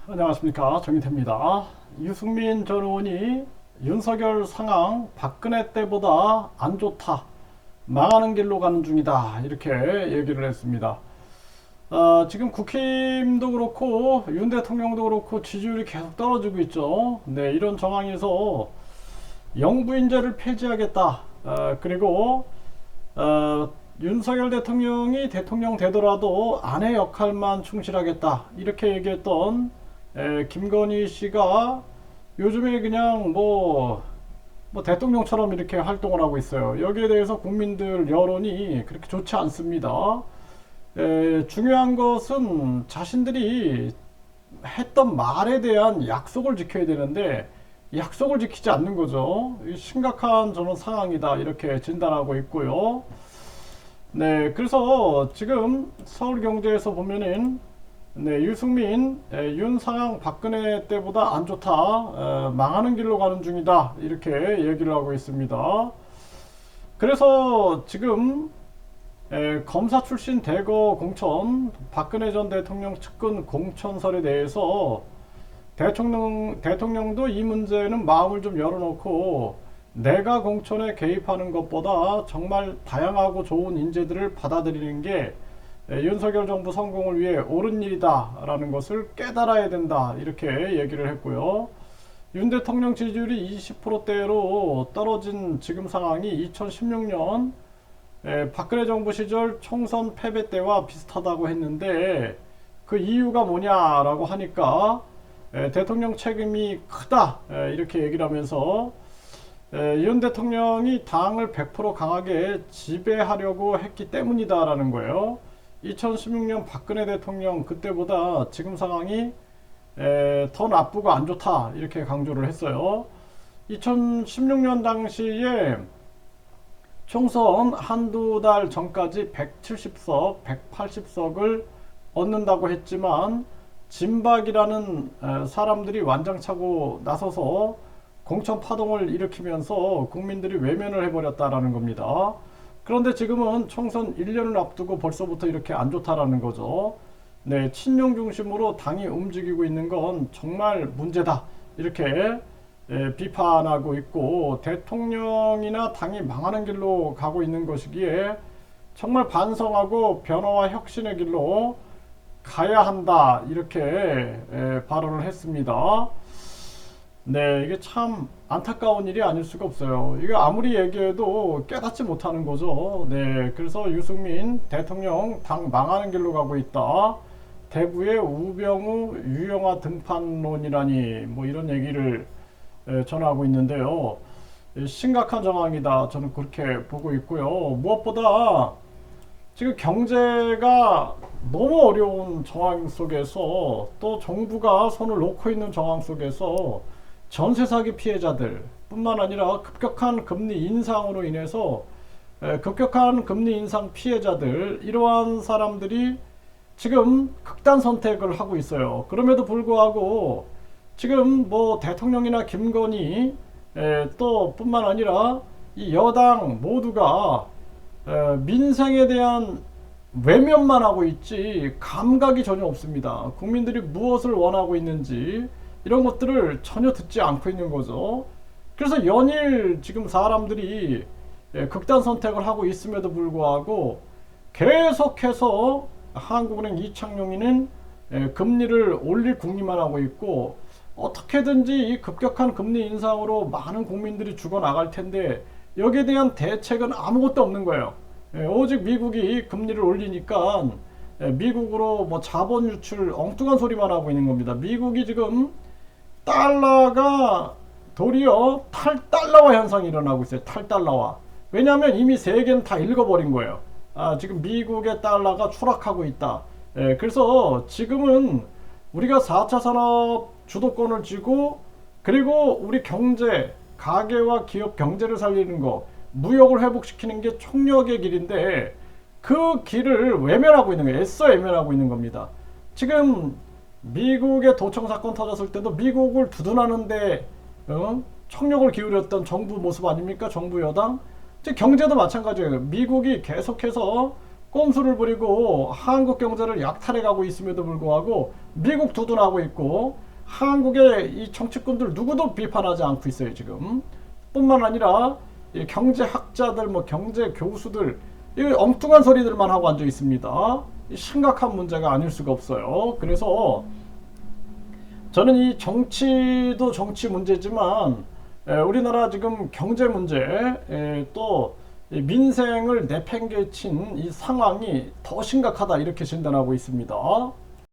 안녕하십니까, 정인태입니다. 유승민 전 의원이 윤석열 상황 박근혜 때보다 안 좋다, 망하는 길로 가는 중이다, 이렇게 얘기를 했습니다. 지금 국힘도 그렇고 윤 대통령도 그렇고 지지율이 계속 떨어지고 있죠. 네, 이런 정황에서 영부인제를 폐지하겠다. 그리고 윤석열 대통령이 대통령 되더라도 아내 역할만 충실하겠다, 이렇게 얘기했던 김건희 씨가 요즘에 그냥 뭐 대통령처럼 이렇게 활동을 하고 있어요. 여기에 대해서 국민들 여론이 그렇게 좋지 않습니다. 중요한 것은 자신들이 했던 말에 대한 약속을 지켜야 되는데 약속을 지키지 않는 거죠. 심각한 저는 상황이다, 이렇게 진단하고 있고요. 네, 그래서 지금 서울경제에서 보면은 네, 유승민, 윤 상황 박근혜 때보다 안 좋다, 망하는 길로 가는 중이다, 이렇게 얘기를 하고 있습니다. 그래서 지금 검사 출신 대거 공천, 박근혜 전 대통령 측근 공천설에 대해서 대통령도 이 문제는 마음을 좀 열어놓고 내가 공천에 개입하는 것보다 정말 다양하고 좋은 인재들을 받아들이는 게 윤석열 정부 성공을 위해 옳은 일이다라는 것을 깨달아야 된다, 이렇게 얘기를 했고요. 윤 대통령 지지율이 20%대로 떨어진 지금 상황이 2016년 박근혜 정부 시절 총선 패배 때와 비슷하다고 했는데 그 이유가 뭐냐라고 하니까 대통령 책임이 크다, 이렇게 얘기를 하면서 윤 대통령이 당을 100% 강하게 지배하려고 했기 때문이다라는 거예요. 2016년 박근혜 대통령 그때보다 지금 상황이 더 나쁘고 안 좋다, 이렇게 강조를 했어요. 2016년 당시에 총선 한두 달 전까지 170석, 180석을 얻는다고 했지만 진박이라는 사람들이 완장차고 나서서 공천 파동을 일으키면서 국민들이 외면을 해버렸다라는 겁니다. 그런데 지금은 총선 1년을 앞두고 벌써부터 이렇게 안 좋다라는 거죠. 네, 친윤 중심으로 당이 움직이고 있는 건 정말 문제다, 이렇게 비판하고 있고 대통령이나 당이 망하는 길로 가고 있는 것이기에 정말 반성하고 변화와 혁신의 길로 가야 한다, 이렇게 발언을 했습니다. 네, 이게 참 안타까운 일이 아닐 수가 없어요. 이거 아무리 얘기해도 깨닫지 못하는 거죠. 네, 그래서 유승민 대통령 당 망하는 길로 가고 있다, 대구의 우병우 유영아 등판론이라니, 뭐 이런 얘기를 전하고 있는데요. 심각한 정황이다, 저는 그렇게 보고 있고요. 무엇보다 지금 경제가 너무 어려운 정황 속에서 또 정부가 손을 놓고 있는 정황 속에서 전세 사기 피해자들 뿐만 아니라 급격한 금리 인상으로 인해서 급격한 금리 인상 피해자들, 이러한 사람들이 지금 극단 선택을 하고 있어요. 그럼에도 불구하고 지금 뭐 대통령이나 김건희 또 뿐만 아니라 이 여당 모두가 민생에 대한 외면만 하고 있지 감각이 전혀 없습니다. 국민들이 무엇을 원하고 있는지 이런 것들을 전혀 듣지 않고 있는 거죠. 그래서 연일 지금 사람들이 극단 선택을 하고 있음에도 불구하고 계속해서 한국은행 이창용이는 금리를 올릴 궁리만 하고 있고, 어떻게든지 이 급격한 금리 인상으로 많은 국민들이 죽어나갈 텐데 여기에 대한 대책은 아무것도 없는 거예요. 오직 미국이 금리를 올리니까 미국으로 뭐 자본 유출 엉뚱한 소리만 하고 있는 겁니다. 미국이 지금 달러가 도리어 탈달러화 현상이 일어나고 있어요. 탈달러화. 왜냐하면 이미 세계는 다 읽어버린 거예요. 지금 미국의 달러가 추락하고 있다. 그래서 지금은 우리가 4차 산업 주도권을 쥐고, 그리고 우리 경제, 가계와 기업 경제를 살리는 거, 무역을 회복시키는 게 총력의 길인데 그 길을 외면하고 있는 거예요. 애써 외면하고 있는 겁니다. 지금 미국의 도청 사건 터졌을 때도 미국을 두둔하는데 총력을 기울였던 정부 모습 아닙니까? 정부 여당. 경제도 마찬가지예요. 미국이 계속해서 꼼수를 부리고 한국 경제를 약탈해 가고 있음에도 불구하고 미국 두둔하고 있고 한국의 이 정치꾼들 누구도 비판하지 않고 있어요 지금. 뿐만 아니라 이 경제학자들 뭐 경제 교수들 이 엉뚱한 소리들만 하고 앉아 있습니다. 심각한 문제가 아닐 수가 없어요. 그래서 저는 이 정치도 정치 문제지만 우리나라 지금 경제 문제 또 민생을 내팽개친 이 상황이 더 심각하다 이렇게 진단하고 있습니다.